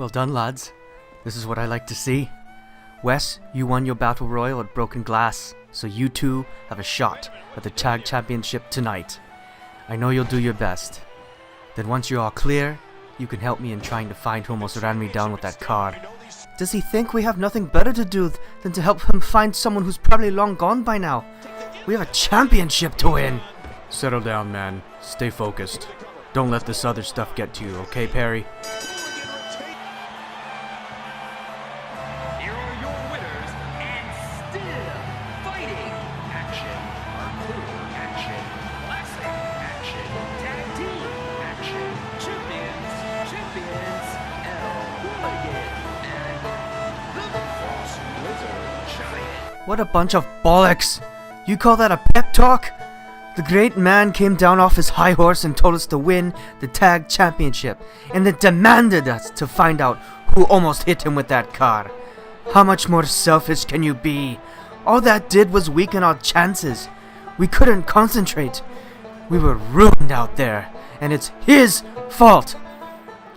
Well done, lads. This is what I like to see. Wes, you won your battle royal at Broken Glass, so you two have a shot at the tag championship tonight. I know you'll do your best. Then once you're all clear, you can help me in trying to find who almost ran me down with that car. Does he think we have nothing better to do than to help him find someone who's probably long gone by now? We have a championship to win! Settle down, man. Stay focused. Don't let this other stuff get to you, okay, Perry? Here are your winners, and still fighting action, hardcore action, classic action, tag team action, champions, Hogan, and the Frost Blizzard Giant. What a bunch of bollocks! You call that a pep talk? The great man came down off his high horse and told us to win the tag championship, and then demanded us to find out who almost hit him with that car. How much more selfish can you be? All that did was weaken our chances. We couldn't concentrate. We were ruined out there, and it's his fault.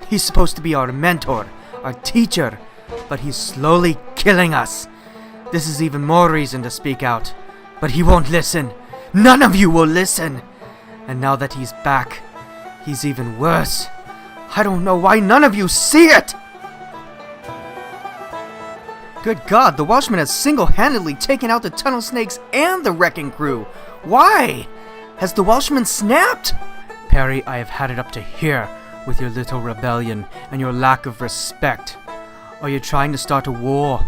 He's supposed to be our mentor, our teacher, but he's slowly killing us. This is even more reason to speak out, but he won't listen. None of you will listen! And now that he's back, he's even worse. I don't know why none of you see it! Good God, the Welshman has single-handedly taken out the Tunnel Snakes and the Wrecking Crew. Why? Has the Welshman snapped? Perry, I have had it up to here with your little rebellion and your lack of respect. Are you trying to start a war?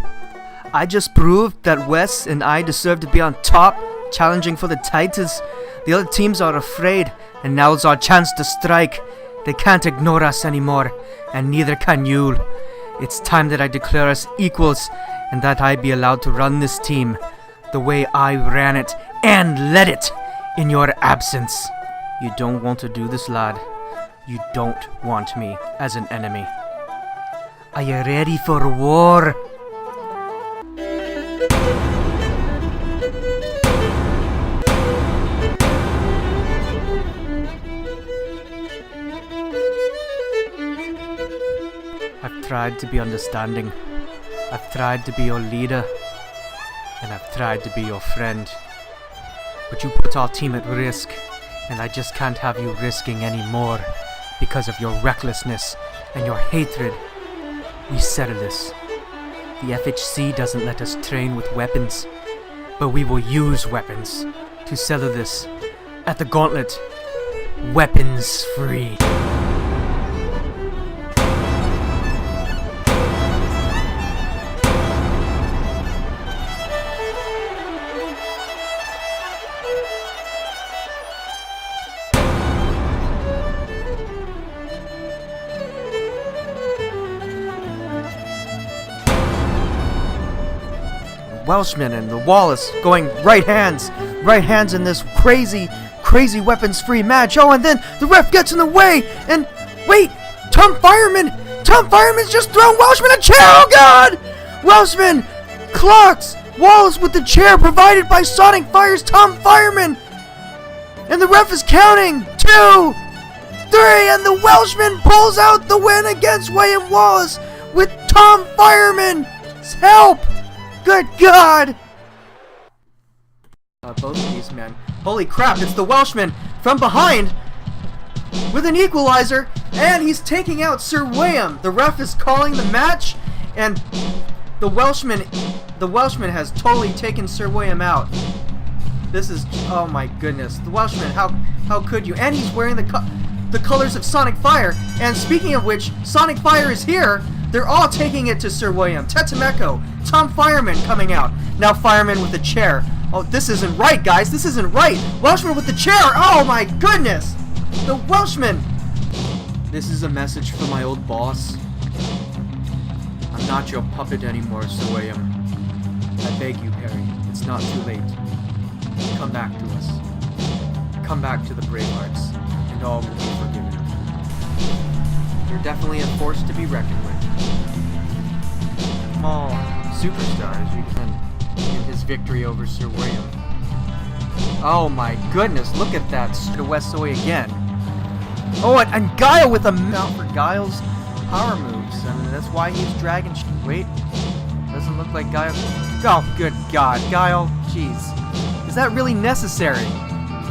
I just proved that Wes and I deserve to be on top, challenging for the titles. The other teams are afraid, and now's our chance to strike. They can't ignore us anymore, and neither can you. It's time that I declare us equals, and that I be allowed to run this team the way I ran it and led it in your absence. You don't want to do this, lad. You don't want me as an enemy. Are you ready for war? I've tried to be understanding. I've tried to be your leader. And I've tried to be your friend. But you put our team at risk, and I just can't have you risking any more because of your recklessness and your hatred. We settle this. The FHC doesn't let us train with weapons, but we will use weapons to settle this at the Gauntlet. Weapons free. Welshman and the Wallace going right hands in this crazy weapons-free match. Oh, and then the ref gets in the way, and wait, Fyremin's just thrown Welshman a chair. Oh God! Welshman clocks Wallace with the chair provided by Sonic Fire's Fyremin, and the ref is counting 2, 3, and the Welshman pulls out the win against William Wallace with Fyremin's help. Good God! Both of these men. Holy crap, it's the Welshman from behind with an equalizer, and he's taking out Sir William. The ref is calling the match, and the Welshman has totally taken Sir William out. This is, oh my goodness. The Welshman, how could you? And he's wearing the colors of Sonic Fire. And speaking of which, Sonic Fire is here. They're all taking it to Sir William. Tetemeko, Fyremin coming out. Now Fyremin with the chair. Oh, this isn't right, guys. This isn't right. Welshman with the chair. Oh my goodness. The Welshman. This is a message from my old boss. I'm not your puppet anymore, Sir William. I beg you, Perry. It's not too late. Come back to us. Come back to the Bravehearts, and all will be forgiven. You're definitely a force to be reckoned with. Small superstar, as you can in his victory over Sir William. Oh my goodness, look at that to West Soy again. Oh, and Guile with a mount for Guile's power moves. and that's why he's dragging. Wait, doesn't look like Guile. Oh, good God, Guile. Jeez, is that really necessary?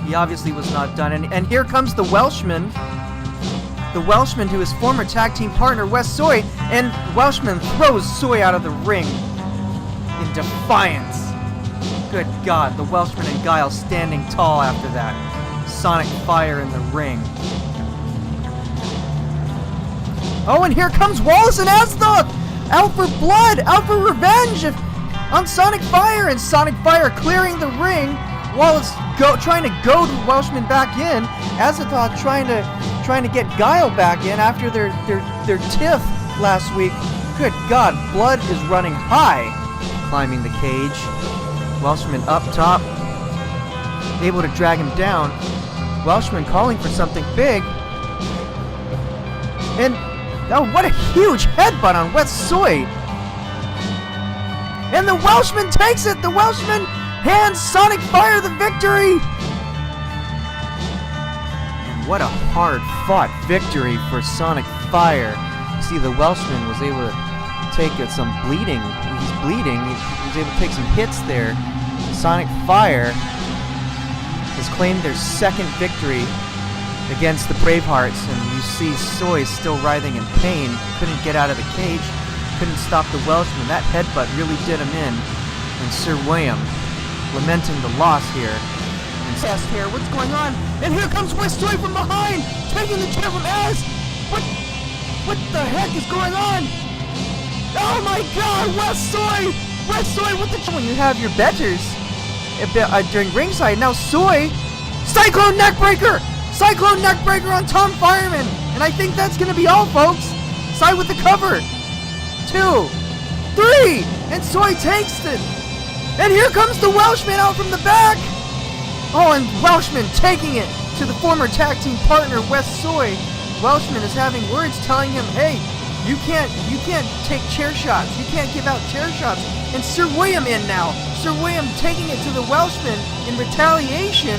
He obviously was not done. And here comes the Welshman. The Welshman to his former tag team partner Wes Soy, and Welshman throws Soy out of the ring in defiance. Good God, the Welshman and Guile standing tall after that. Sonic Fire in the ring. Oh, and here comes Wallace and Asdod! Out for blood! Out for revenge on Sonic Fire! And Sonic Fire clearing the ring. Wallace trying to goad Welshman back in. Azathoth trying to get Guile back in after their tiff last week. Good God, blood is running high. Climbing the cage. Welshman up top. Able to drag him down. Welshman calling for something big. And oh, what a huge headbutt on Wes Soy. And the Welshman takes it. The Welshman hands Sonic Fire the victory. And what a hard-fought victory for Sonic Fire. See, the Welshman was able to take some bleeding. He's bleeding. He was able to take some hits there. Sonic Fire has claimed their second victory against the Bravehearts, and you see Soy still writhing in pain. Couldn't get out of the cage. Couldn't stop the Welshman. That headbutt really did him in. And Sir William lamenting the loss here. Fast here, what's going on? And here comes Wes Soy from behind, taking the chair from Az. What the heck is going on? Oh my God, Wes Soy! Wes Soy with the when you have your betters during ringside. Now Soy, Cyclone Neckbreaker! Cyclone Neckbreaker on Tom Fyremin! And I think that's gonna be all, folks. Side with the cover. 2, 3, and Soy takes it. And here comes the Welshman out from the back. Oh, and Welshman taking it to the former tag team partner Wes Soy. Welshman is having words telling him, hey, you can't take chair shots. You can't give out chair shots. And Sir William in now. Sir William taking it to the Welshman in retaliation.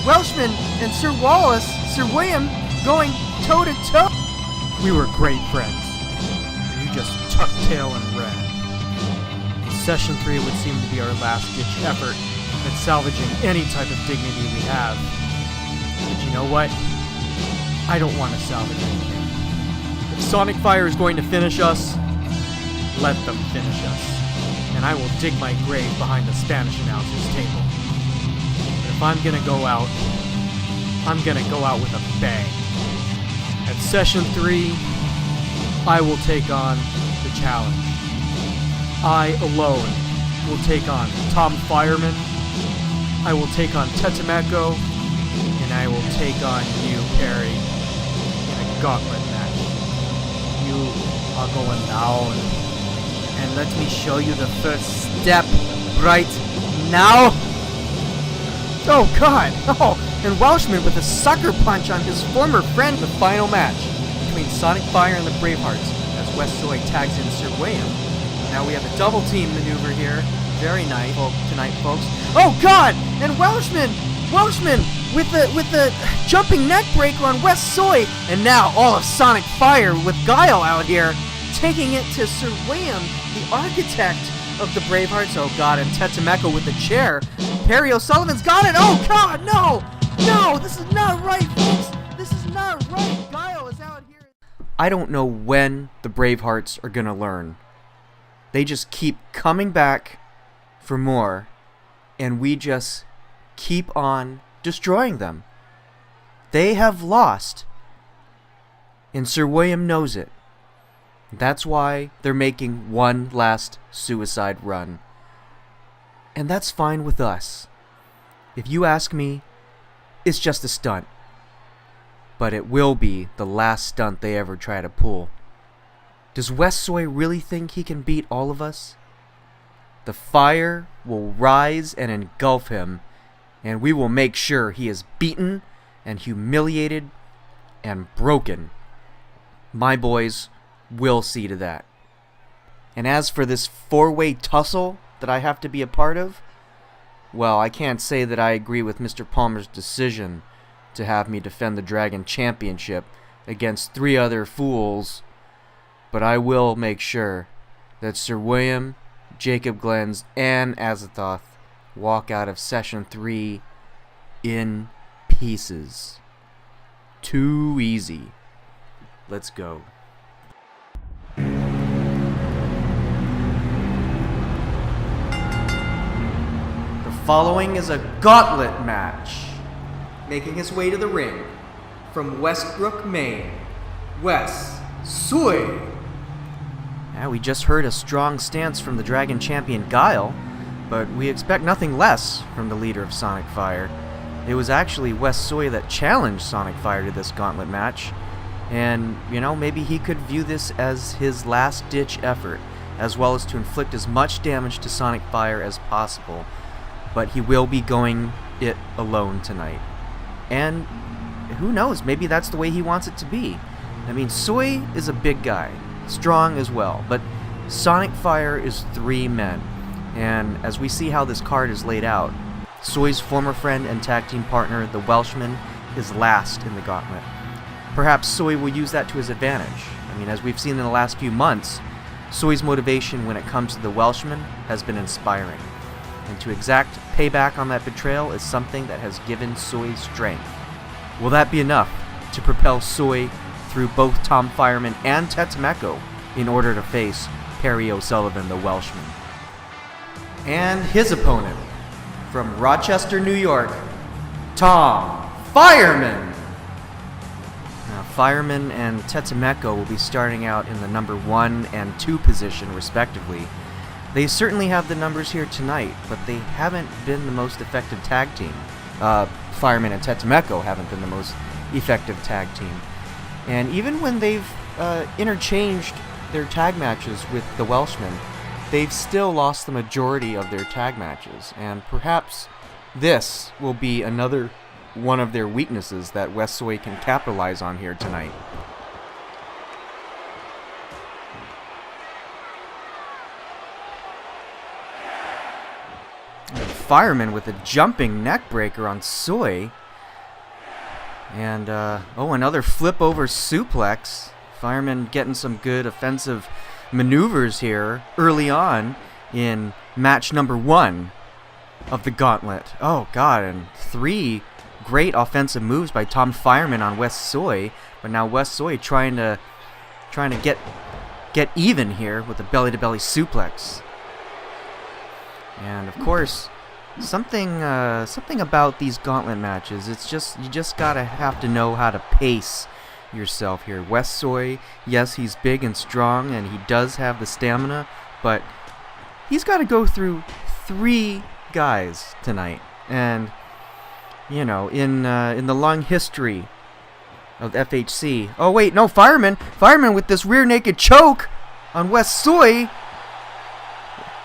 Welshman and Sir Wallace, Sir William going toe to toe. We were great friends. You just tucked tail and ran. Session 3 would seem to be our last-ditch effort at salvaging any type of dignity we have. But you know what? I don't want to salvage anything. If Sonic Fire is going to finish us, let them finish us. And I will dig my grave behind the Spanish announcer's table. But if I'm gonna go out, I'm gonna go out with a bang. At Session 3, I will take on the challenge. I alone will take on Tom Fyremin, I will take on Tetemeko, and I will take on you, Perry, in a gauntlet match. You are going down. And let me show you the first step right now. Oh God! Oh, and Welshman with a sucker punch on his former friend in the final match between Sonic Fire and the Bravehearts as Wes Soy tags in Sir William. Now we have a double team maneuver here. Very nice tonight, folks. Oh God! And Welshman with the jumping neck breaker on Wes Soy, and now all of Sonic Fire with Guile out here taking it to Sir William, the architect of the Bravehearts. Oh God! And Tetemeko with the chair. Perry O'Sullivan's got it. Oh God! No! No! This is not right, folks. This is not right. Guile is out here. I don't know when the Bravehearts are gonna learn. They just keep coming back for more, and we just keep on destroying them. They have lost, and Sir William knows it. That's why they're making one last suicide run. And that's fine with us. If you ask me, it's just a stunt. But it will be the last stunt they ever try to pull. Does Wes Soy really think he can beat all of us? The fire will rise and engulf him, and we will make sure he is beaten and humiliated and broken. My boys will see to that. And as for this four-way tussle that I have to be a part of, well, I can't say that I agree with Mr. Palmer's decision to have me defend the Dragon Championship against 3 other fools but I will make sure that Sir William, Jacob Glens, and Azathoth walk out of Session 3 in pieces. Too easy. Let's go. The following is a gauntlet match. Making his way to the ring, from Westbrook, Maine, Wes Soy. Yeah, we just heard a strong stance from the Dragon Champion Guile, but we expect nothing less from the leader of Sonic Fire. It was actually Wes Soy that challenged Sonic Fire to this gauntlet match, and, you know, maybe he could view this as his last-ditch effort, as well as to inflict as much damage to Sonic Fire as possible, but he will be going it alone tonight. And who knows, maybe that's the way he wants it to be. I mean, Soy is a big guy, strong as well, but Sonic Fire is 3 men. And as we see how this card is laid out, Soy's former friend and tag team partner, the Welshman, is last in the gauntlet. Perhaps Soy will use that to his advantage. I mean, as we've seen in the last few months, Soy's motivation when it comes to the Welshman has been inspiring. And to exact payback on that betrayal is something that has given Soy strength. Will that be enough to propel Soy through both Tom Fyremin and Tetemeko in order to face Perry O'Sullivan, the Welshman? And his opponent, from Rochester, New York, Tom Fyremin. Now, Fyremin and Tetemeko will be starting out in the number 1 and 2 position, respectively. They certainly have the numbers here tonight, but they haven't been the most effective tag team. Fyremin and Tetemeko haven't been the most effective tag team. And even when they've interchanged their tag matches with the Welshman, they've still lost the majority of their tag matches. And perhaps this will be another one of their weaknesses that Wes Soy can capitalize on here tonight. Fyremin with a jumping neckbreaker on Soy. And, another flip over suplex. Fyremin getting some good offensive maneuvers here early on in match number 1 of the Gauntlet. Oh, God, and 3 great offensive moves by Tom Fyremin on Wes Soy. But now Wes Soy trying to get even here with a belly-to-belly suplex. And, of course, something about these gauntlet matches, it's just, you just gotta have to know how to pace yourself here. Wes Soy, yes, he's big and strong, and he does have the stamina, but he's got to go through 3 guys tonight. And, you know, in the long history of FHC, oh wait, no, Fyremin with this rear naked choke on Wes Soy.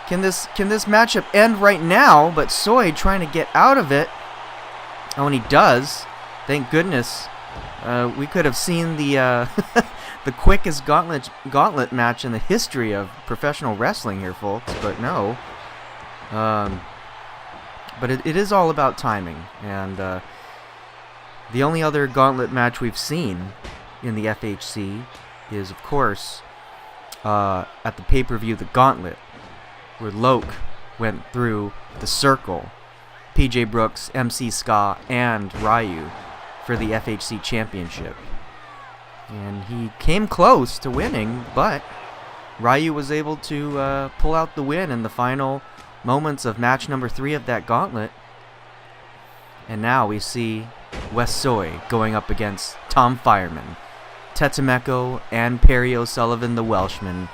Can this matchup end right now? But Soy trying to get out of it. Oh, and he does. Thank goodness. We could have seen the the quickest gauntlet match in the history of professional wrestling here, folks. But no. But it is all about timing. And the only other gauntlet match we've seen in the FHC is, of course, at the pay-per-view, the Gauntlet, where Loke went through the Circle, PJ Brooks, MC Ska, and Ryu for the FHC Championship. And he came close to winning, but Ryu was able to pull out the win in the final moments of match number 3 of that Gauntlet. And now we see Wes Soy going up against Tom Fyremin, Tetemeko, and Perry O'Sullivan, the Welshman,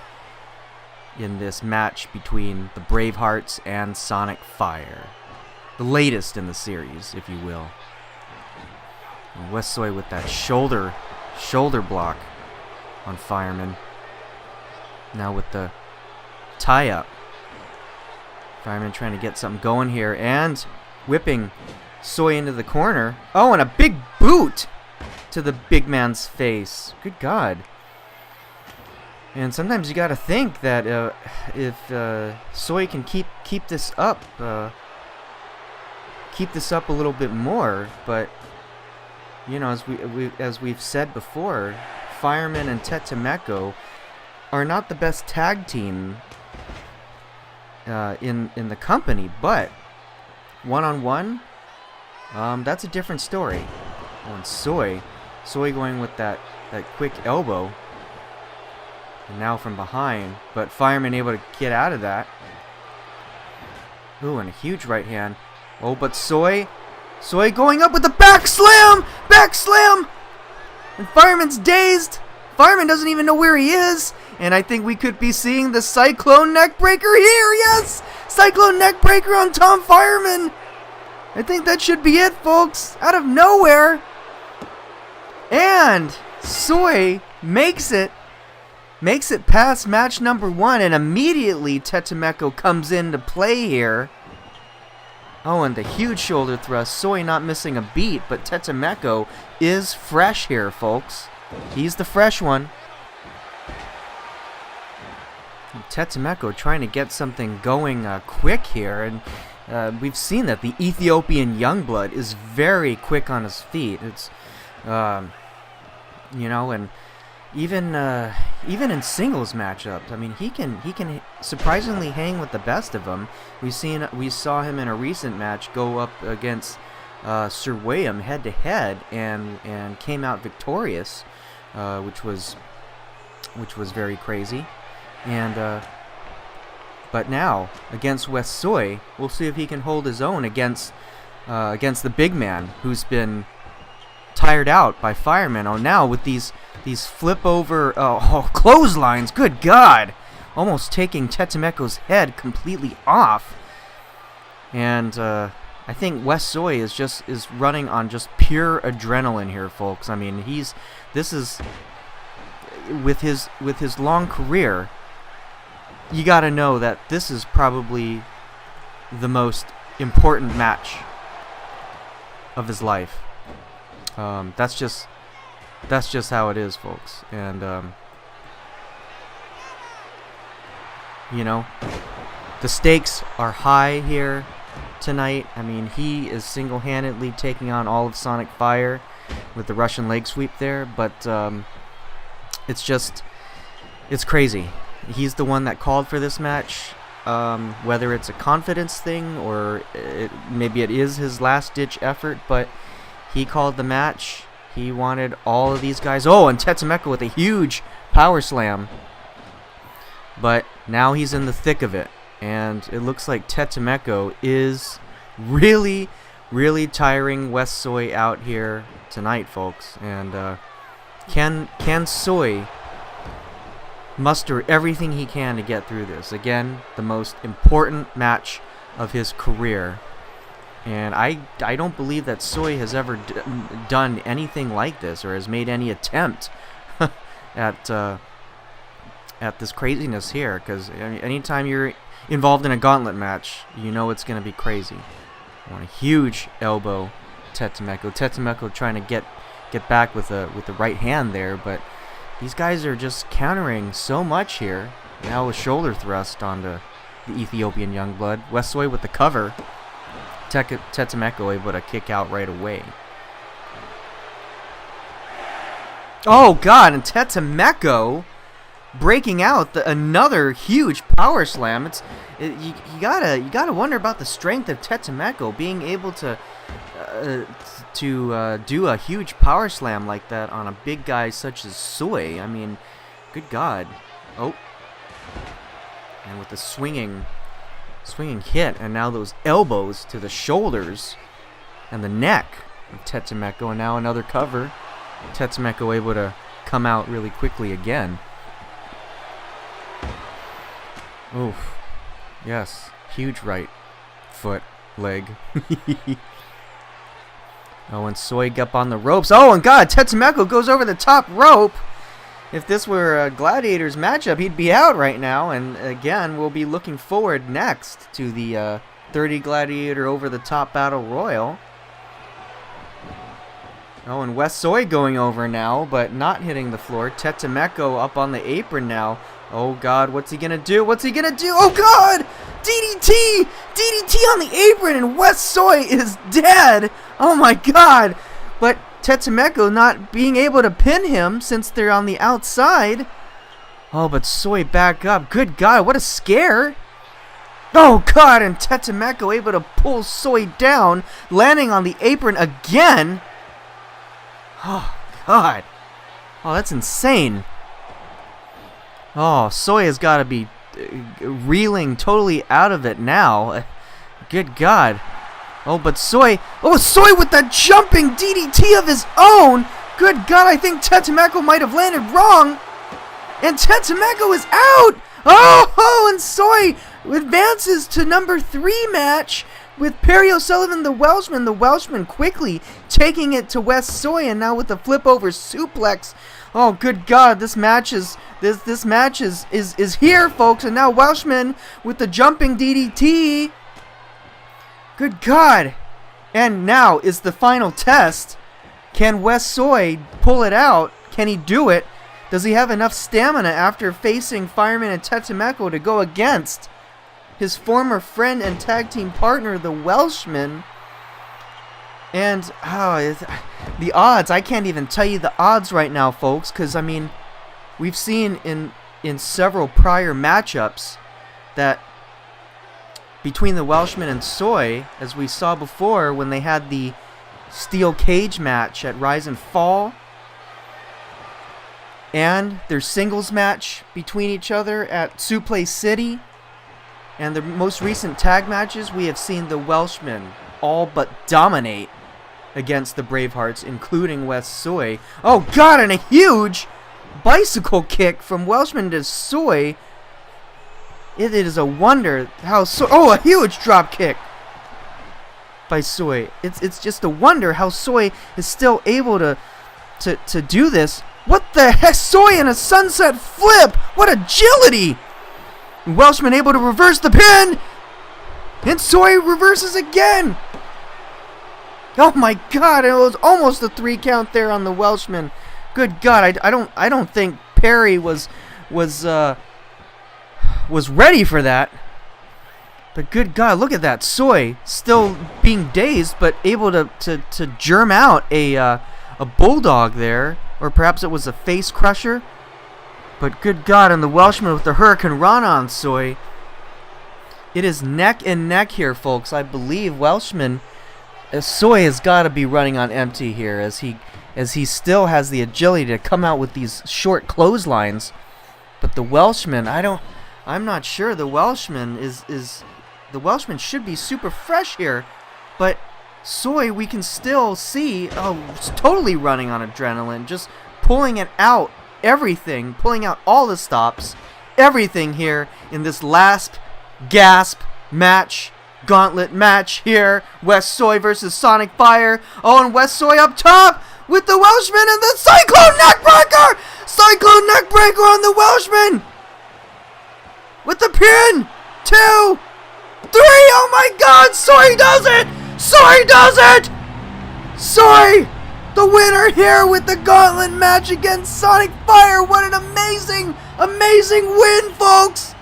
in this match between the Bravehearts and Sonic Fire. The latest in the series, if you will. And Wes Soy with that shoulder block on Fyremin. Now with the tie-up. Fyremin trying to get something going here, and whipping Soy into the corner. Oh, and a big boot to the big man's face. Good God. And sometimes you gotta think that if Soy can keep this up a little bit more, but you know, as we've said before, Fyremin and Tetemeko, are not the best tag team in the company, but one-on-one, that's a different story. Oh, and Soy going with that quick elbow, and now from behind, but Fyremin able to get out of that. Ooh, and a huge right hand. Oh, but Soy going up with the back slam, and Fyremin's dazed. Fyremin doesn't even know where he is, and I think we could be seeing the Cyclone Neckbreaker here. Yes, Cyclone Neckbreaker on Tom Fyremin. I think that should be it, folks. Out of nowhere, and Soy makes it past match number 1, and immediately Tetemeko comes into play here. Oh, and the huge shoulder thrust. Soy not missing a beat, but Tetemeko is fresh here, folks. He's the fresh one. And Tetemeko trying to get something going quick here, and we've seen that the Ethiopian Youngblood is very quick on his feet. It's, you know, and even in singles matchups, I mean, he can surprisingly hang with the best of them. We saw him in a recent match go up against Sir William head to head and came out victorious, which was very crazy. And but now against West Soy, we'll see if he can hold his own against the big man who's been tired out by Fyremin. Oh, now with these flip over clotheslines, good God, almost taking Tetemeko's head completely off. And I think West Soy is running on just pure adrenaline here, folks. I mean, this is with his long career, you got to know that this is probably the most important match of his life. That's just how it is, folks. And you know, the stakes are high here tonight. I mean, he is single-handedly taking on all of Sonic Fire with the Russian leg sweep there, but it's crazy. He's the one that called for this match. Whether it's a confidence thing or maybe it is his last-ditch effort, but he called the match. He wanted all of these guys. Oh, and Tetemeko with a huge power slam. But now he's in the thick of it. And it looks like Tetemeko is really, really tiring West Soy out here tonight, folks. And can Soy muster everything he can to get through this? Again, the most important match of his career. And I don't believe that Soy has ever done anything like this or has made any attempt at this craziness here. Because anytime you're involved in a gauntlet match, you know it's going to be crazy. A huge elbow, Tetemeko. Tetemeko trying to get back with the right hand there, but these guys are just countering so much here. Now a shoulder thrust onto the Ethiopian Youngblood. West Soy with the cover. Tetemeko able to kick out right away. Oh God, and Tetemeko breaking out another huge power slam. You gotta wonder about the strength of Tetemeko being able to do a huge power slam like that on a big guy such as Soy. I mean, good God. Oh, and with the swinging hit, and now those elbows to the shoulders and the neck of Tetemeko, and now another cover. Tetemeko able to come out really quickly again. Oof. Yes. Huge right foot, leg. Oh, and Soy up on the ropes. Oh, and God, Tetemeko goes over the top rope. If this were a Gladiators matchup, he'd be out right now. And again, we'll be looking forward next to the 30 Gladiator over the top battle royal. Oh, and West Soy going over now, but not hitting the floor. Tetemeko up on the apron now. Oh God, what's he gonna do? What's he gonna do? Oh God! DDT! DDT on the apron, and West Soy is dead! Oh my God! But Tetemeko not being able to pin him since they're on the outside. Oh, but Soy back up. Good God, what a scare. Oh, God, and Tetemeko able to pull Soy down, landing on the apron again. Oh, God. Oh, that's insane. Oh, Soy has got to be reeling totally out of it now. Good God. Oh, but Soy... Oh, Soy with that jumping DDT of his own! Good God, I think Tetemeko might have landed wrong! And Tetemeko is out! Oh, and Soy advances to number 3 match with Perry O'Sullivan, the Welshman. The Welshman quickly taking it to West Soy, and now with the flip over suplex. Oh, good God, this match is here, folks. And now Welshman with the jumping DDT. Good God. And now is the final test. Can West Soy pull it out? Can he do it? Does he have enough stamina after facing Fyremin and Tetemeko to go against his former friend and tag team partner, the Welshman? And the odds, I can't even tell you the odds right now, folks, because, I mean, we've seen in several prior matchups that between the Welshman and Soy, as we saw before when they had the steel cage match at Rise and Fall, and their singles match between each other at Suplex City, and the most recent tag matches, we have seen the Welshmen all but dominate against the Bravehearts, including West Soy. Oh God, and a huge bicycle kick from Welshman to Soy. It is a wonder how Soy... Oh, a huge drop kick by Soy. It's just a wonder how Soy is still able to do this. What the heck? Soy in a sunset flip! What agility! Welshman able to reverse the pin! And Soy reverses again! Oh my God, it was almost a 3 count there on the Welshman. Good God, I don't think Perry was ready for that. But good God, look at that. Soy still being dazed, but able to germ out a bulldog there. Or perhaps it was a face crusher. But good God, and the Welshman with the Hurricane Rana on Soy. It is neck and neck here, folks. I believe Welshman... Soy has got to be running on empty here, as he still has the agility to come out with these short clotheslines. But the Welshman, I'm not sure. The Welshman the Welshman should be super fresh here, but Soy, we can still see, it's totally running on adrenaline, just pulling it out, everything, pulling out all the stops, everything here in this last gasp match. Gauntlet match here. West Soy versus Sonic Fire. Oh, and West Soy up top with the Welshman and the Cyclone Neckbreaker! Cyclone Neckbreaker on the Welshman! With the pin! 2, 3! Oh my God! Soy does it! Soy does it! Soy! The winner here with the Gauntlet match against Sonic Fire! What an amazing, amazing win, folks!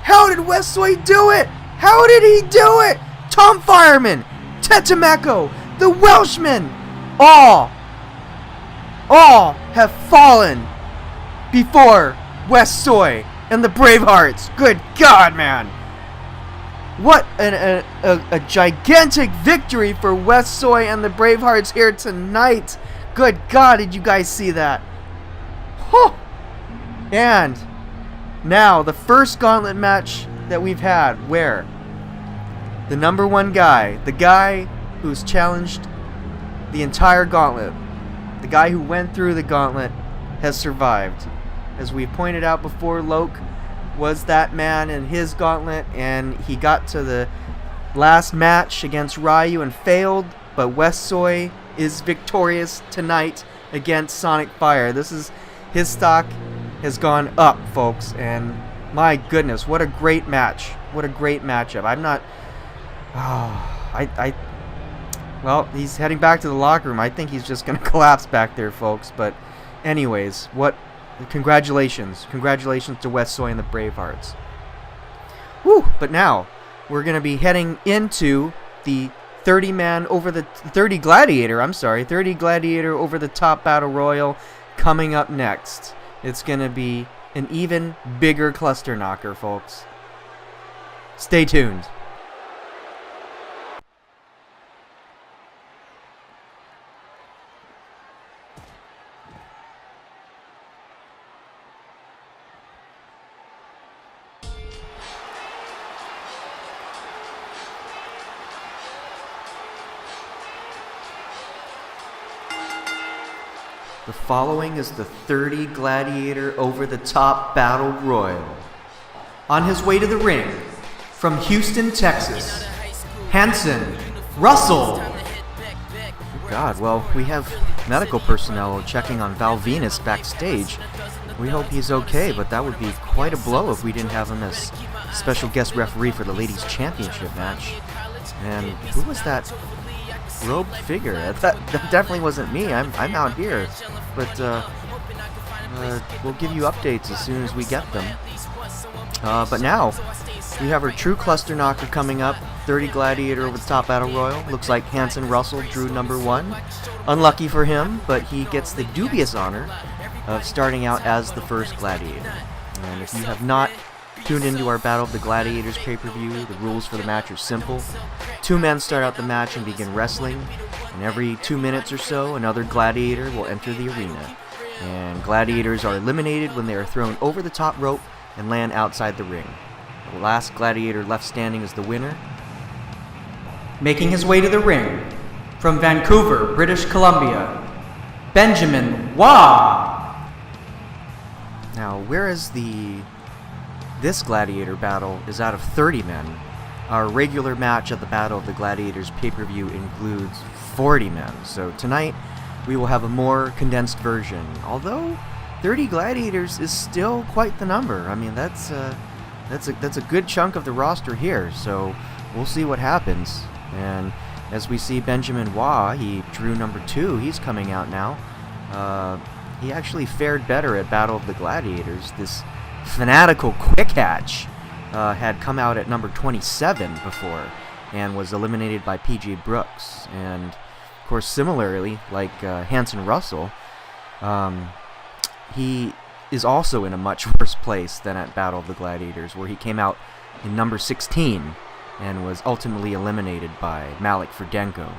How did West Soy do it? How did he do it? Tom Fyremin, Tetemeko, the Welshman, all have fallen before West Soy and the Bravehearts. Good God, man. What a gigantic victory for West Soy and the Bravehearts here tonight. Good God, did you guys see that? Huh. And... now, the first Gauntlet match that we've had where the number 1 guy, the guy who's challenged the entire Gauntlet, the guy who went through the Gauntlet, has survived. As we pointed out before, Loke was that man in his Gauntlet, and he got to the last match against Ryu and failed, but West Soy is victorious tonight against Sonic Fire. This is his stock has gone up, folks, and my goodness, what a great match. What a great matchup. I'm not... well, he's heading back to the locker room. I think he's just going to collapse back there, folks. But anyways, congratulations. Congratulations to West Soy and the Bravehearts. Woo! But now, we're going to be heading into the 30 Gladiator over the top battle royal coming up next. it's going to be an even bigger cluster knocker, folks. Stay tuned. The following is the 30 Gladiator over-the-top Battle Royal. On his way to the ring, from Houston, Texas, Hanson Russell. God, well, we have medical personnel checking on Val Venus backstage. We hope he's okay, but that would be quite a blow if we didn't have him as special guest referee for the Ladies' Championship match. And who was that robed figure? That definitely wasn't me. I'm out here, but we'll give you updates as soon as we get them. But now we have our true cluster knocker coming up. 30 Gladiator over the top Battle Royal. Looks like Hanson Russell drew number 1. Unlucky for him, but he gets the dubious honor of starting out as the first Gladiator. And if you have not tuned into our Battle of the Gladiators pay-per-view, the rules for the match are simple. 2 men start out the match and begin wrestling, and every 2 minutes or so, another Gladiator will enter the arena. And Gladiators are eliminated when they are thrown over the top rope and land outside the ring. The last Gladiator left standing is the winner. Making his way to the ring, from Vancouver, British Columbia, Benjamin Waugh. Now, whereas this Gladiator battle is out of 30 men, our regular match at the Battle of the Gladiators pay-per-view includes 40 men. So tonight, we will have a more condensed version. Although 30 Gladiators is still quite the number. I mean, that's a good chunk of the roster here. So we'll see what happens. And as we see Benjamin Waugh, he drew number 2. He's coming out now. He actually fared better at Battle of the Gladiators. This fanatical quick hatch had come out at number 27 before and was eliminated by PJ Brooks. And of course, similarly, like Hanson Russell, he is also in a much worse place than at Battle of the Gladiators, where he came out in number 16 and was ultimately eliminated by Malik Ferdenko.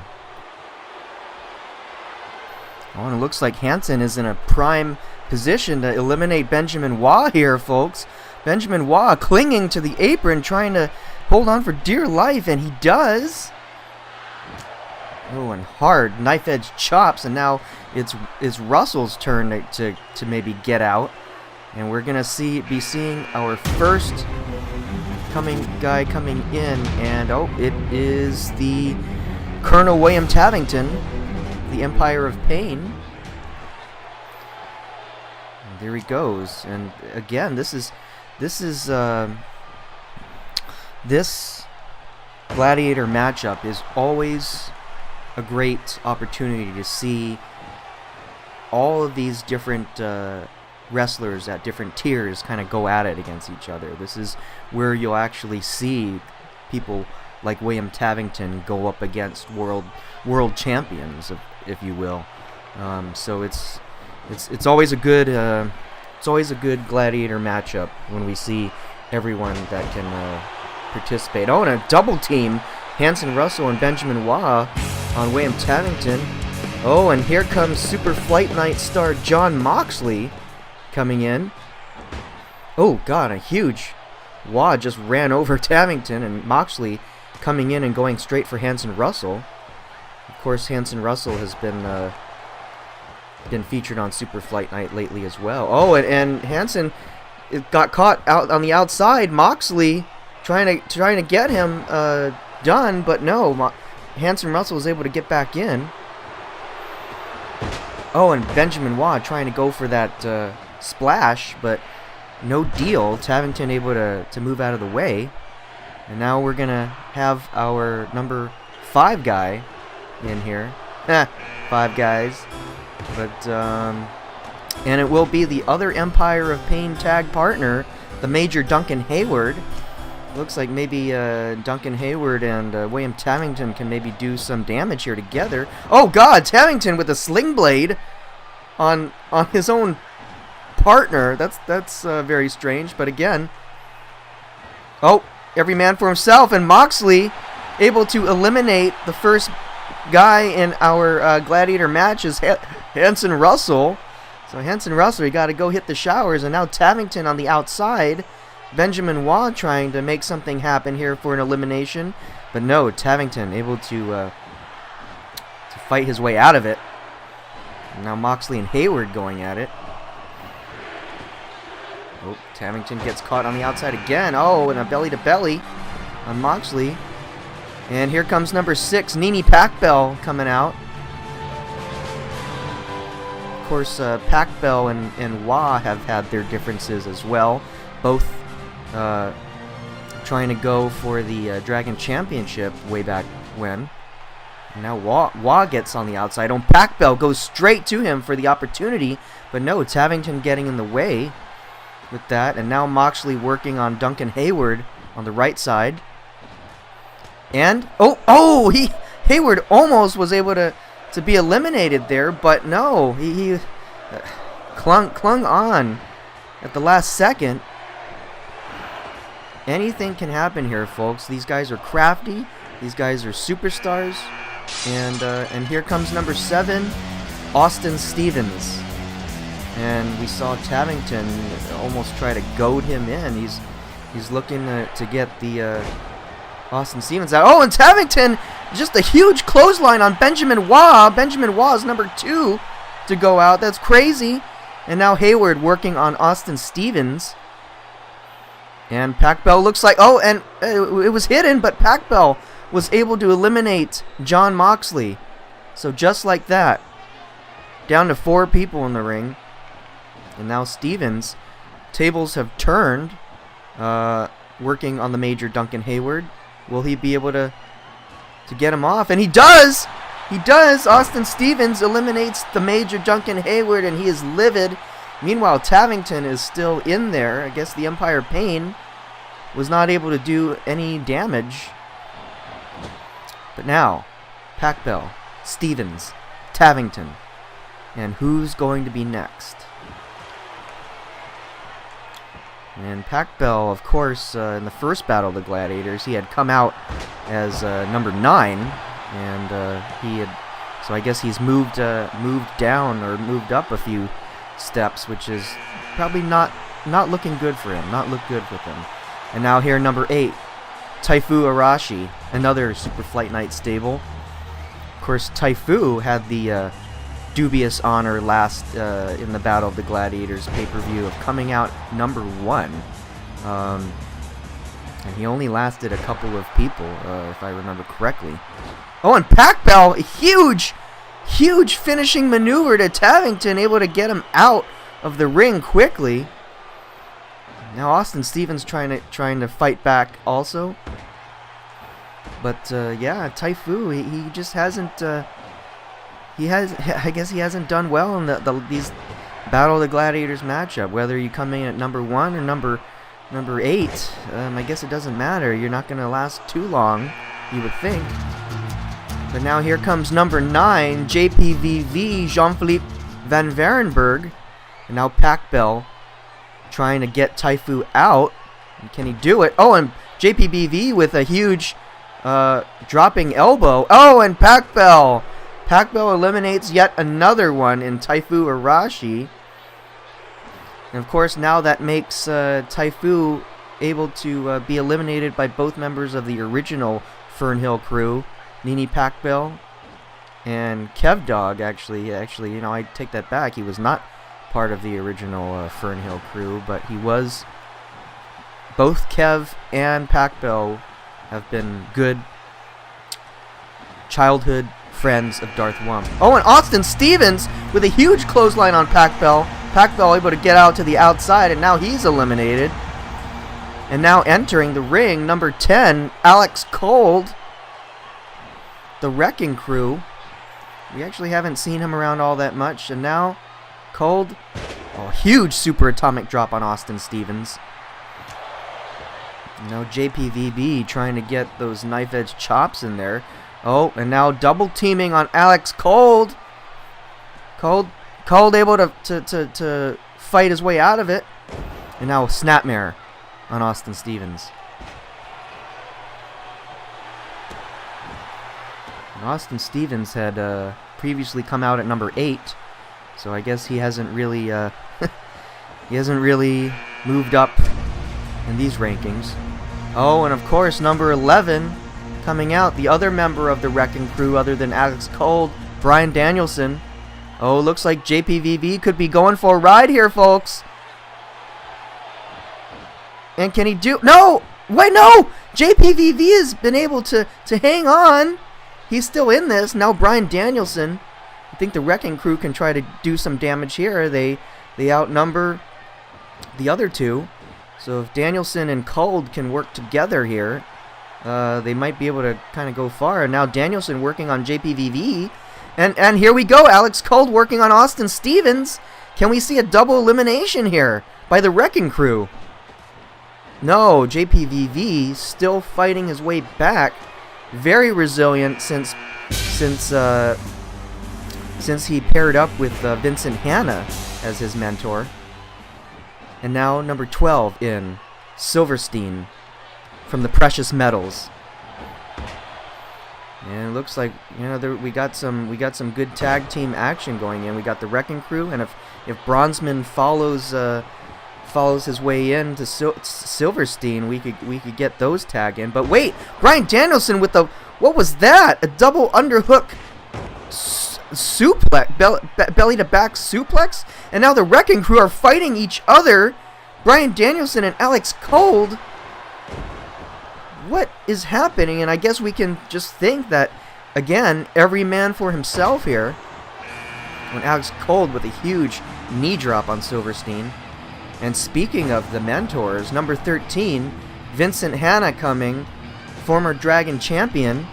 Oh, and it looks like Hanson is in a prime position to eliminate Benjamin Waugh here, folks. Benjamin Waugh clinging to the apron, trying to hold on for dear life, and he does. Oh, and hard knife-edge chops, and now it's Russell's turn to maybe get out. And we're going to be seeing our first guy coming in, and oh, it is the Colonel William Tavington, the Empire of Pain. And there he goes, and again, this Gladiator matchup is always a great opportunity to see all of these different wrestlers at different tiers kind of go at it against each other. This is where you'll actually see people like William Tavington go up against world champions, if you will. So it's always a good Gladiator matchup when we see everyone that can participate. Oh, and a double team, Hanson Russell and Benjamin Waugh on William Tavington. Oh, and here comes Super Flight Night star John Moxley coming in. Oh God, a huge Waugh just ran over Tavington, and Moxley coming in and going straight for Hanson Russell. Of course, Hanson Russell has been featured on Super Flight Night lately as well. Oh, and Hanson got caught out on the outside. Moxley trying to get him done, but no, Hanson Russell was able to get back in. Oh, and Benjamin Waugh trying to go for that splash, but no deal. Tavington able to move out of the way. And now we're going to have our number 5 guy in here. 5 guys. But, and it will be the other Empire of Pain tag partner, the Major Duncan Hayward. Looks like maybe Duncan Hayward and William Tavington can maybe do some damage here together. Oh God, Tavington with a sling blade on his own partner. That's very strange. But again, oh, every man for himself, and Moxley able to eliminate the first guy in our gladiator match is Hanson Russell. So Hanson Russell, you got to go hit the showers, and now Tavington on the outside. Benjamin Waugh trying to make something happen here for an elimination, but no, Tavington able to fight his way out of it. And now Moxley and Hayward going at it. Oh, Tavington gets caught on the outside again. Oh, and a belly-to-belly on Moxley. And here comes number 6, Nini Packbell, coming out. Of course, Packbell and Wah have had their differences as well. Both trying to go for the Dragon Championship way back when. And now Wah gets on the outside. Oh, Packbell goes straight to him for the opportunity. But no, Tavington getting in the way with that. And now Moxley working on Duncan Hayward on the right side. And, Hayward almost was able to be eliminated there, but no, he clung on at the last second. Anything can happen here, folks. These guys are crafty. These guys are superstars. And here comes number 7, Austin Stevens. And we saw Tavington almost try to goad him in. He's looking to get the Austin Stevens out. Oh, and Tavington, just a huge clothesline on Benjamin Waugh. Benjamin Waugh is number 2 to go out. That's crazy. And now Hayward working on Austin Stevens. And Packbell looks like, oh, and it was hidden, but Packbell was able to eliminate John Moxley. So just like that, down to 4 people in the ring. And now Stevens, tables have turned, working on the Major Duncan Hayward. Will he be able to get him off? And he does! He does! Austin Stevens eliminates the Major Duncan Hayward, and he is livid. Meanwhile, Tavington is still in there. I guess the Empire Pain was not able to do any damage. But now, Packbell, Stevens, Tavington. And who's going to be next? And Packbell, of course, in the first Battle of the Gladiators, he had come out as number 9, and so I guess he's moved down or moved up a few steps, which is probably not looking good for him, not look good with him. And now here, number 8, Taifu Arashi, another Super Flight Night stable. Of course, Taifu had the dubious honor last in the Battle of the Gladiators pay-per-view of coming out number 1. And he only lasted a couple of people, if I remember correctly. Oh, and Packbell, a huge finishing maneuver to Tavington, able to get him out of the ring quickly. Now Austin Stevens trying to fight back also. But yeah, Taifu, he just hasn't. I guess he hasn't done well in these Battle of the Gladiators matchup. Whether you come in at number 1 or number 8, I guess it doesn't matter. You're not going to last too long, you would think. But now here comes number 9, JPVV, Jean-Philippe Van Varenberg. And now Packbell trying to get Taifu out. And can he do it? Oh, and JPVV with a huge dropping elbow. Oh, and Packbell. Packbell eliminates yet another one in Taifu Arashi. And of course, now that makes Taifu able to be eliminated by both members of the original Fernhill crew, Nini Packbell and Kev Dog. Actually, you know, I take that back. He was not part of the original Fernhill crew, but he was. Both Kev and Packbell have been good childhood friends of Darth Wump. Oh, and Austin Stevens with a huge clothesline on Packbell. Packbell able to get out to the outside, and now he's eliminated. And now entering the ring, number 10, Alex Cold, the Wrecking Crew. We actually haven't seen him around all that much, and now Cold, oh, huge super atomic drop on Austin Stevens. Now JPVB trying to get those knife edge chops in there. Oh, and now double teaming on Alex Cold. Cold able to fight his way out of it. And now Snapmare on Austin Stevens. And Austin Stevens had previously come out at number 8, so I guess he hasn't really moved up in these rankings. Oh, and of course number 11 coming out, the other member of the Wrecking Crew other than Alex Cold, Bryan Danielson. Oh, looks like JPVV could be going for a ride here, folks. And can he do... No! Wait, no! JPVV has been able to hang on. He's still in this. Now Bryan Danielson. I think the Wrecking Crew can try to do some damage here. They outnumber the other two. So if Danielson and Cold can work together here, they might be able to kind of go far. And now Danielson working on JPVV. And here we go. Alex Cold working on Austin Stevens. Can we see a double elimination here by the Wrecking Crew? No, JPVV still fighting his way back. Very resilient since he paired up with Vincent Hanna as his mentor. And now number 12 in, Silverstein from the Precious Metals. And it looks like, you know, we got some good tag team action going in. We got the Wrecking Crew, and if Bronzeman follows his way in to Silverstein, we could get those tag in. But wait, Bryan Danielson with the, what was that? A double underhook suplex, belly to back suplex, and now the Wrecking Crew are fighting each other. Bryan Danielson and Alex Cold. What is happening? And I guess we can just think that, again, every man for himself here. When Alex Cold with a huge knee drop on Silverstein. And speaking of the mentors, number 13, Vincent Hanna coming, former Dragon champion,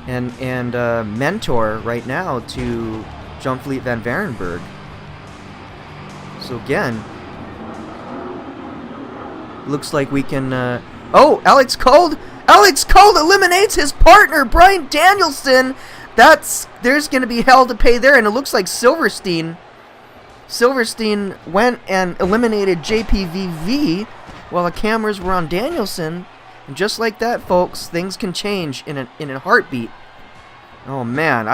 and mentor right now to John Fleet Van Varenberg. So again, looks like we can... oh, Alex Cold! Alex Cold eliminates his partner, Bryan Danielson! There's going to be hell to pay there, and it looks like Silverstein went and eliminated JPVV while the cameras were on Danielson. And just like that, folks, things can change in a heartbeat. Oh man,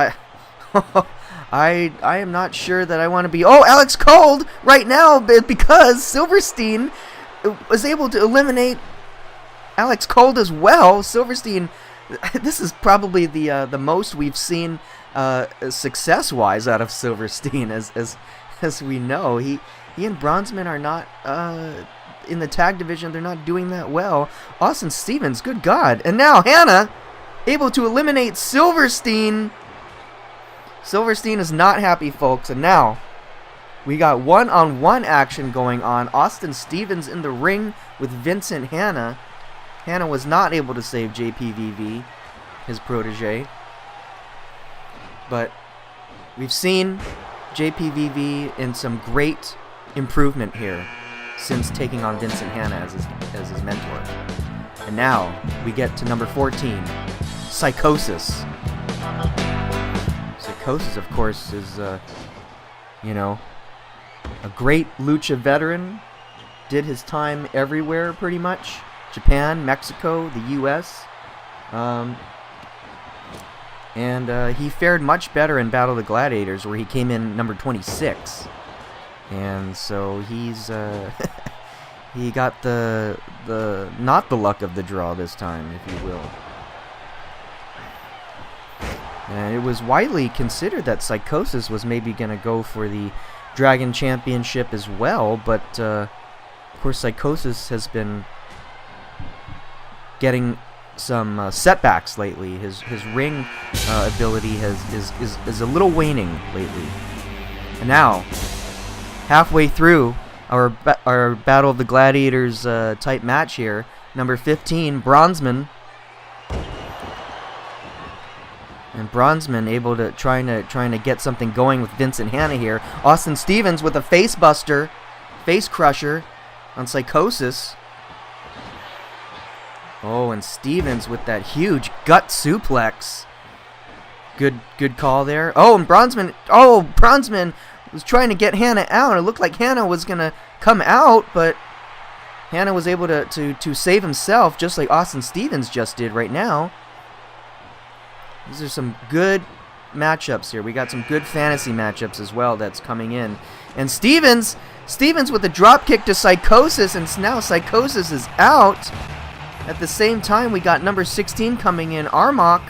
I am not sure that I want to be... Oh, Alex Cold right now, because Silverstein was able to eliminate Alex Cold as well. Silverstein, this is probably the most we've seen success-wise out of Silverstein, as we know. He and Bronzeman are not in the tag division. They're not doing that well. Austin Stevens, good God. And now Hanna able to eliminate Silverstein. Silverstein is not happy, folks. And now we got one-on-one action going on. Austin Stevens in the ring with Vincent Hanna. Hanna was not able to save JPVV, his protege. But we've seen JPVV in some great improvement here since taking on Vincent Hanna as his mentor. And now we get to number 14, Psychosis. Psychosis, of course, is a great lucha veteran. Did his time everywhere, pretty much. Japan, Mexico, the U.S. And he fared much better in Battle of the Gladiators, where he came in number 26. And so he's he got the not the luck of the draw this time, if you will. And it was widely considered that Psychosis was maybe going to go for the Dragon Championship as well, but of course Psychosis has been getting some setbacks lately. His ring ability is a little waning lately. And now, halfway through our Battle of the Gladiators type match here, number 15, Bronzeman. And Bronzeman able to trying to get something going with Vincent Hanna here. Austin Stevens with a face buster, face crusher on Psychosis. Oh, and Stevens with that huge gut suplex. Good call there. Oh, and Bronzeman was trying to get Hannah out. It looked like Hannah was going to come out, but Hannah was able to save himself, just like Austin Stevens just did right now. These are some good matchups here. We got some good fantasy matchups as well that's coming in. And Stevens with a drop kick to Psychosis, and now Psychosis is out. At the same time, we got number 16 coming in, Armok,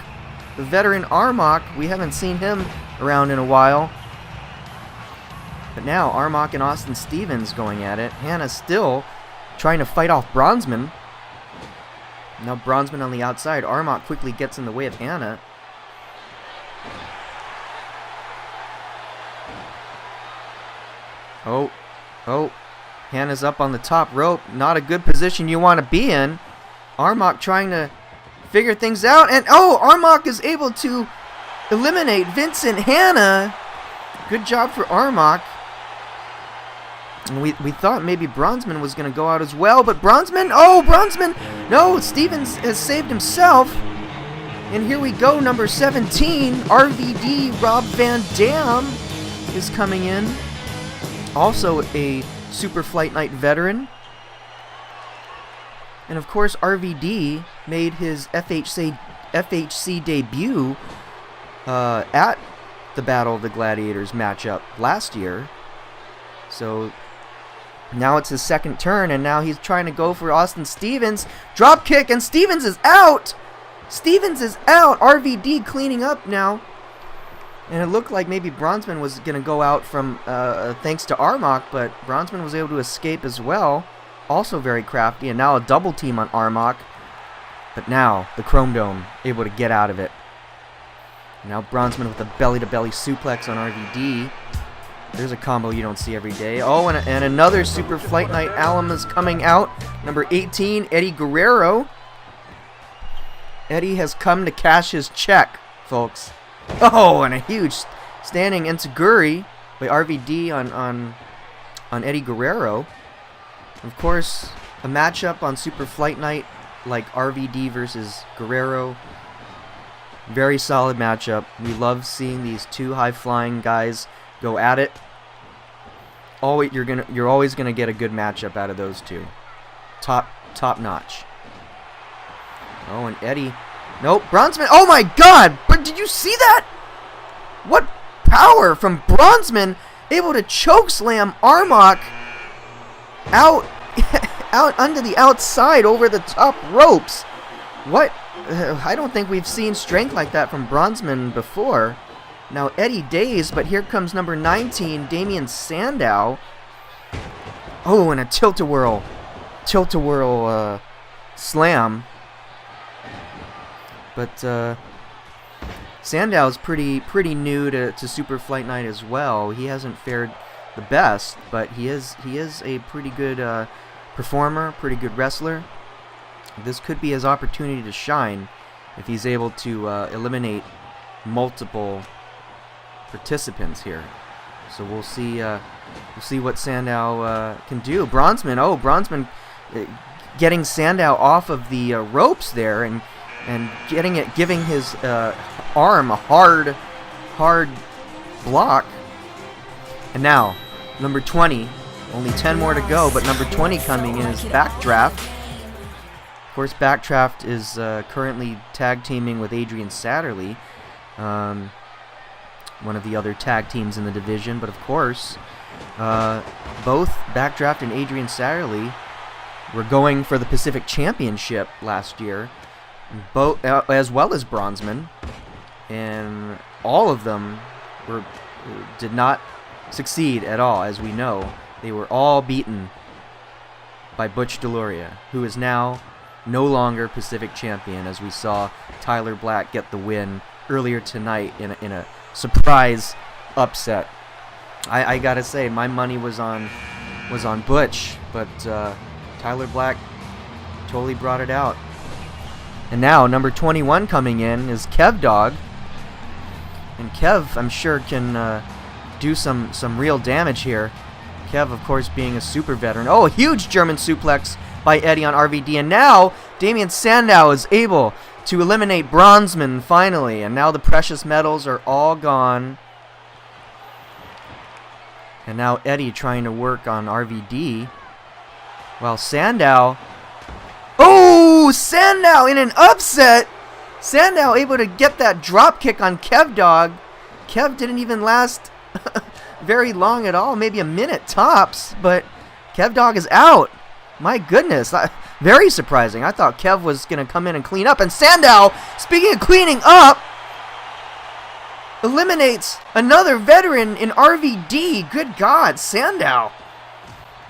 the veteran Armok. We haven't seen him around in a while. But now Armok and Austin Stevens going at it. Hannah still trying to fight off Bronzeman. Now Bronzeman on the outside. Armok quickly gets in the way of Hannah. Oh, Hannah's up on the top rope. Not a good position you want to be in. Armok trying to figure things out. And Armok is able to eliminate Vincent Hannah. Good job for Armok. And we thought maybe Bronzeman was going to go out as well. But Bronzeman, no, Stevens has saved himself. And here we go, number 17, RVD, Rob Van Dam, is coming in. Also a Super Flight Night veteran. And of course, RVD made his FHC debut at the Battle of the Gladiators matchup last year. So now it's his second turn, and now he's trying to go for Austin Stevens. Drop kick, and Stevens is out! Stevens is out! RVD cleaning up now. And it looked like maybe Bronzeman was going to go out from thanks to Armok, but Bronzeman was able to escape as well. Also very crafty, and now a double team on Armok. But now the Chrome Dome able to get out of it. Now Bronzeman with a belly-to-belly suplex on RVD. There's a combo you don't see every day. Oh, and another Super Flight Night alum is coming out. Number 18, Eddie Guerrero. Eddie has come to cash his check, folks. Oh, and a huge standing enziguri by RVD on Eddie Guerrero. Of course, a matchup on Super Flight Night like RVD versus Guerrero. Very solid matchup. We love seeing these two high-flying guys go at it. You're always gonna get a good matchup out of those two. Top notch. Oh, and Eddie. Nope, Bronzeman. Oh my God! But did you see that? What power from Bronzeman, able to choke slam Armok out under the outside over the top ropes. What? I don't think we've seen strength like that from Bronzeman before. Now Eddie dazed, but here comes number 19, Damian Sandow. Oh, and a tilt-a-whirl slam. But Sandow's pretty new to Super Flight Night as well. He hasn't fared the best, but he is a pretty good performer, pretty good wrestler. This could be his opportunity to shine if he's able to eliminate multiple participants here. So we'll see what Sandow can do. Bronzeman getting Sandow off of the ropes there and giving his arm a hard block. And now number 20, only 10 more to go, but number 20 coming in is Backdraft. Of course, Backdraft is currently tag teaming with Adrian Satterley, one of the other tag teams in the division. But of course, both Backdraft and Adrian Satterley were going for the Pacific Championship last year, both as well as Bronzeman, and all of them did not succeed at all. As we know, they were all beaten by Butch Deloria, who is now no longer Pacific Champion, as we saw Tyler Black get the win earlier tonight in a surprise upset. I gotta say, my money was on Butch, but Tyler Black totally brought it out. And now number 21 coming in is Kev Dog, and Kev, I'm sure, can do some real damage here. Kev, of course, being a super veteran. Oh, a huge German suplex by Eddie on RVD, and now Damian Sandow is able to eliminate Bronzeman finally, and now the precious metals are all gone. And now Eddie trying to work on RVD. While Sandow... Oh! Sandow in an upset! Sandow able to get that drop kick on Kev Dog. Kev didn't even last very long at all. Maybe a minute tops. But Kev Dog is out. My goodness. Very surprising. I thought Kev was going to come in and clean up. And Sandow, speaking of cleaning up, eliminates another veteran in RVD. Good God, Sandow.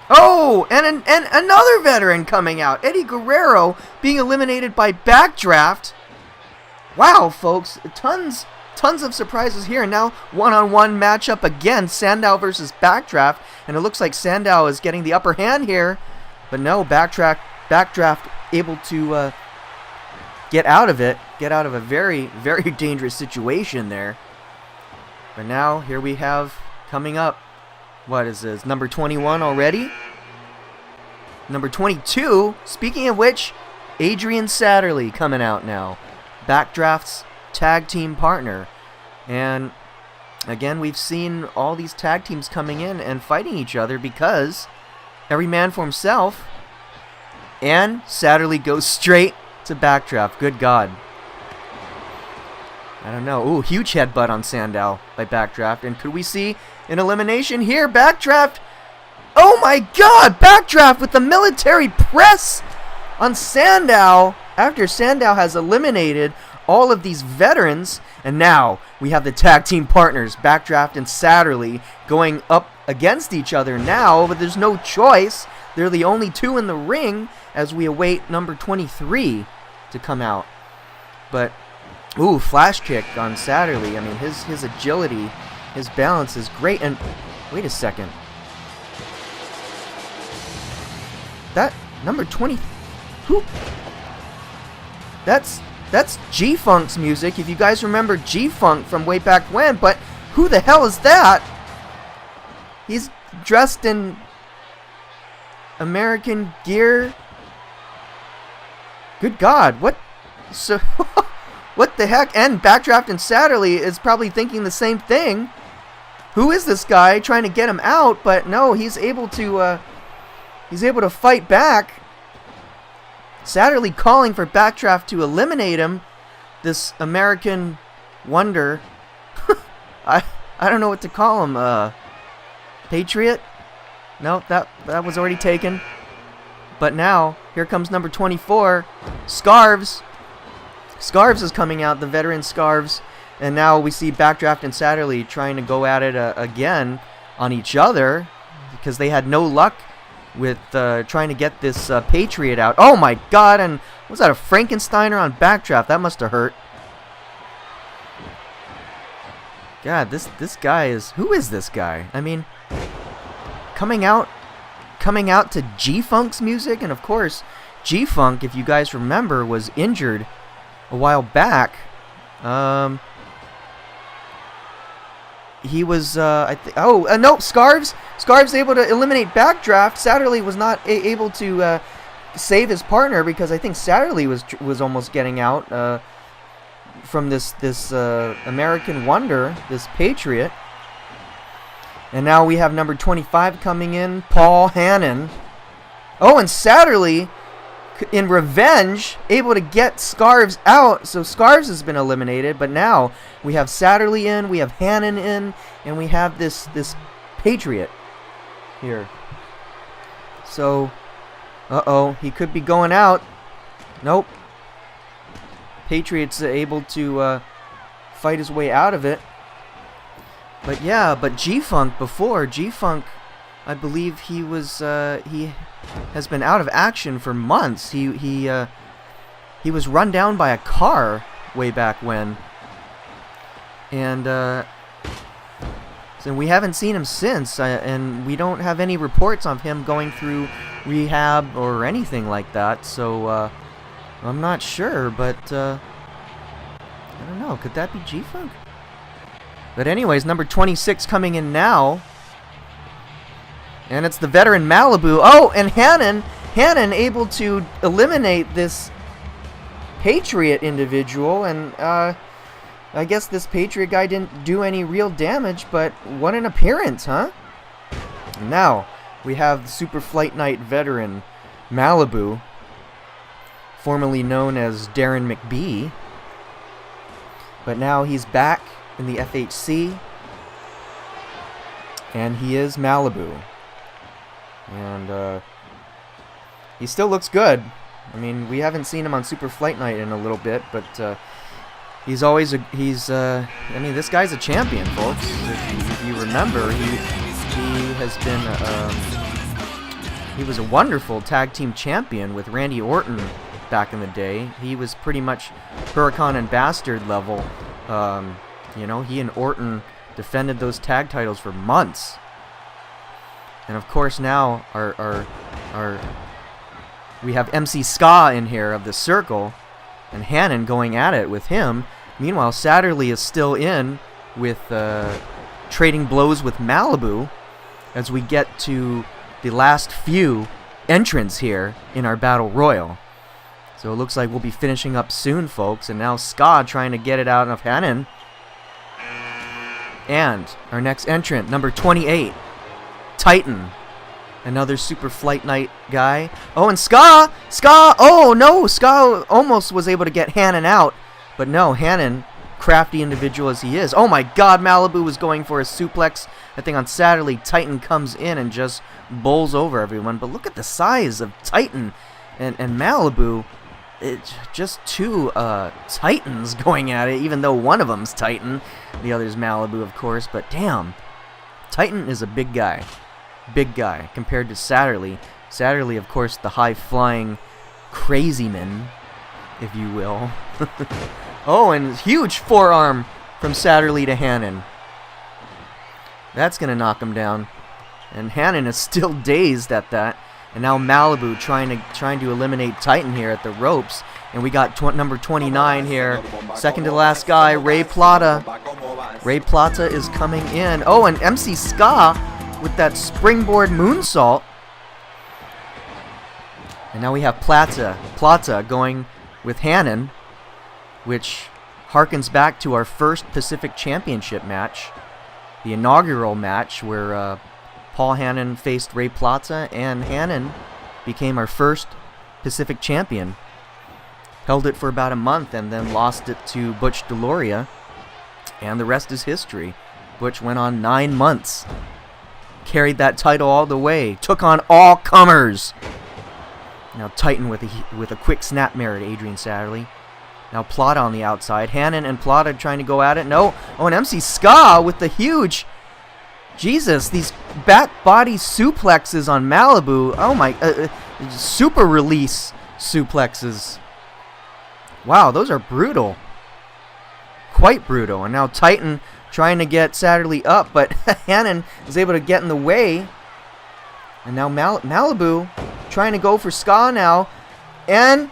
Oh, and another veteran coming out. Eddie Guerrero being eliminated by Backdraft. Wow, folks. Tons of surprises here. And now one-on-one matchup again. Sandow versus Backdraft. And it looks like Sandow is getting the upper hand here. But no, Backdraft able to get out of it. Get out of a very, very dangerous situation there. But now, here we have coming up, what is this, number 21 already? Number 22, speaking of which, Adrian Satterley coming out now. Backdraft's tag team partner. And again, we've seen all these tag teams coming in and fighting each other because every man for himself. And Satterley goes straight to Backdraft. Good God. I don't know. Ooh, huge headbutt on Sandow by Backdraft. And could we see an elimination here? Backdraft. Oh my God! Backdraft with the military press on Sandow after Sandow has eliminated all of these veterans. And now we have the tag team partners, Backdraft and Satterley, going up against each other now. But there's no choice. They're the only two in the ring as we await number 23 to come out. But... ooh, flash kick on Satterley. I mean, his agility, his balance is great. And wait a second. That number 20. Who? That's G-Funk's music. If you guys remember G-Funk from way back when. But who the hell is that? He's dressed in American gear. Good God, what? So... what the heck? And Backdraft and Satterley is probably thinking the same thing. Who is this guy? Trying to get him out, but no, he's able to fight back. Satterley calling for Backdraft to eliminate him. This American wonder. I don't know what to call him. Patriot? No, that was already taken. But now, here comes number 24. Scarves. Scarves is coming out, the veteran Scarves. And now we see Backdraft and Satterley trying to go at it again on each other. Because they had no luck with trying to get this Patriot out. Oh my God, and was that a Frankensteiner on Backdraft? That must have hurt. God, this guy is... who is this guy? I mean, coming out to G-Funk's music. And of course, G-Funk, if you guys remember, was injured a while back. He was, no, Scarves able to eliminate Backdraft. Satterley was not able to save his partner because I think Satterley was almost getting out from this American Wonder, this Patriot. And now we have number 25 coming in, Paul Hannon. Oh, and Satterley, in revenge, able to get Scarves out. So Scarves has been eliminated, but now we have Satterley in, we have Hannon in, and we have this Patriot here. So, he could be going out. Nope. Patriot's able to fight his way out of it. But yeah, but G-Funk before, G-Funk, I believe he was, he has been out of action for months. He was run down by a car way back when. And, so we haven't seen him since, and we don't have any reports of him going through rehab or anything like that, so, I'm not sure, but, I don't know, could that be G-Funk? But anyways, number 26 coming in now. And it's the veteran Malibu. Oh, and Hannon able to eliminate this Patriot individual. And I guess this Patriot guy didn't do any real damage, but what an appearance, huh? And now we have the Super Flight Night veteran Malibu, formerly known as Darren McBee, but now he's back in the FHC, and he is Malibu, and he still looks good. I mean, we haven't seen him on Super Flight Night in a little bit, but he's always I mean, this guy's a champion, folks. If you remember, he has been he was a wonderful tag team champion with Randy Orton back in the day. He was pretty much Huracan and Bastard level. You know, he and Orton defended those tag titles for months. And of course now we have MC Ska in here of the Circle, and Hannon going at it with him. Meanwhile, Slattery is still in with trading blows with Malibu as we get to the last few entrants here in our Battle Royal. So it looks like we'll be finishing up soon, folks. And now Ska trying to get it out of Hannon. And our next entrant, number 28, Titan. Another Super Flight Night guy. Oh, and Ska! Oh, no! Ska almost was able to get Hannon out. But no, Hannon, crafty individual as he is. Oh my god, Malibu was going for a suplex. I think on Slattery, Titan comes in and just bowls over everyone. But look at the size of Titan and Malibu. It's just two Titans going at it, even though one of them's Titan. The other's Malibu, of course. But damn, Titan is a big guy. Big guy compared to Slattery. Slattery, of course, the high-flying crazy man, if you will. Oh, and huge forearm from Slattery to Hannon. That's going to knock him down. And Hannon is still dazed at that. And now Malibu trying to eliminate Titan here at the ropes. And we got number 29 here. Second to last guy, Ray Plata. Ray Plata is coming in. Oh, and MC Ska with that springboard moonsault. And now we have Plata going with Hannon, which harkens back to our first Pacific Championship match, the inaugural match where Paul Hannon faced Ray Plata, and Hannon became our first Pacific champion. Held it for about a month and then lost it to Butch Deloria, and the rest is history. Butch went on 9 months, carried that title all the way, took on all comers. Now Titan with a quick snapmare to Adrian Slattery. Now Plata on the outside. Hannon and Plata trying to go at it. No. Oh, and MC Ska with the huge... Jesus, these back body suplexes on Malibu. Oh my... super release suplexes. Wow, those are brutal. Quite brutal. And now Titan trying to get Slattery up, but Hannon is able to get in the way. And now Malibu trying to go for Ska now. And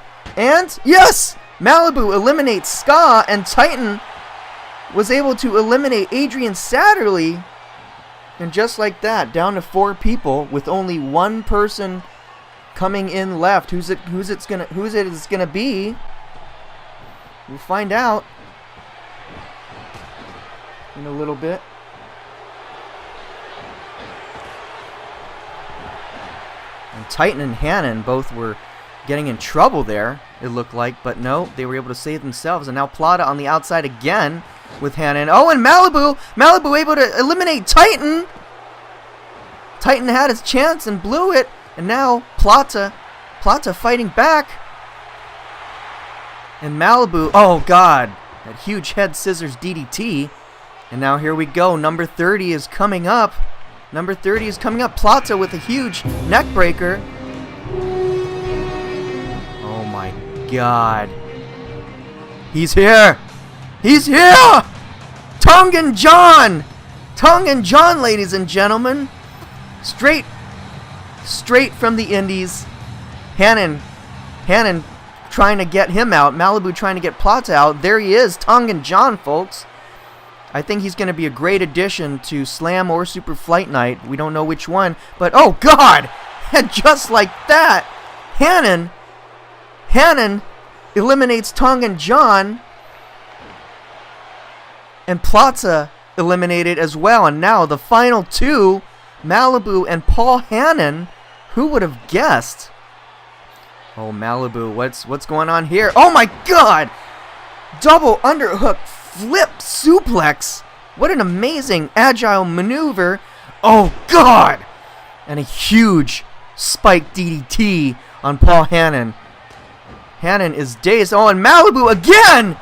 yes! Malibu eliminates Ska, and Titan was able to eliminate Adrian Slattery. And just like that, down to 4 people with only one person coming in left. Who's it gonna be? We'll find out in a little bit. And Titan and Hannon both were getting in trouble there, it looked like, but no, they were able to save themselves. And now Plata on the outside again with Hannon. Oh, and Malibu able to eliminate Titan. Titan had his chance and blew it, and now Plata fighting back. And Malibu, oh god, that huge head scissors DDT. And now here we go, number 30 is coming up. Plata with a huge neck breaker. Oh my god. He's here! Tongan John, ladies and gentlemen. Straight from the Indies. Hannon trying to get him out. Malibu trying to get Plata out. There he is, Tongan John, folks. I think he's going to be a great addition to Slam or Super Flight Night. We don't know which one, but oh god! And just like that, Hannon eliminates Tongan John, and Plata eliminated as well. And now the final two Malibu and Paul Hannon. Who would have guessed? Oh, Malibu, what's going on here? Oh my God! Double underhook flip suplex. What an amazing agile maneuver. Oh God! And a huge spike DDT on Paul Hannon. Hannon is dazed. Oh, and Malibu again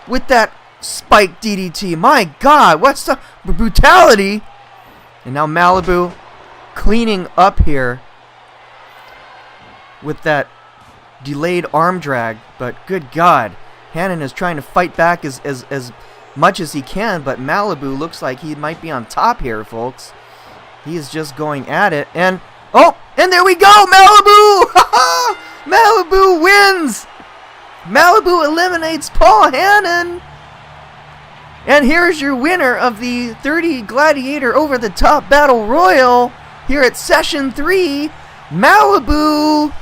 with that spike DDT. My God, what's the brutality? And now Malibu cleaning up here with that delayed arm drag. But good God, Hannon is trying to fight back as much as he can, but Malibu looks like he might be on top here, folks. He is just going at it, and oh, and there we go, Malibu! Malibu wins! Malibu eliminates Paul Hannon! And here's your winner of the 30 Gladiator Over the Top Battle Royal here at Session 3, Malibu!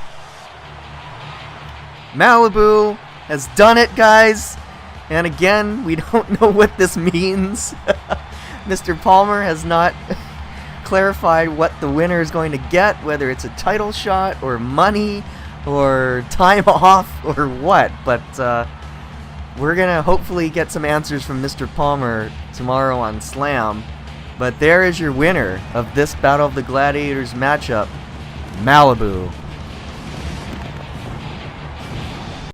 Malibu has done it, guys. And again, we don't know what this means. Mr. Palmer has not clarified what the winner is going to get, whether it's a title shot or money or time off or what. But we're going to hopefully get some answers from Mr. Palmer tomorrow on Slam. But there is your winner of this Battle of the Gladiators matchup, Malibu.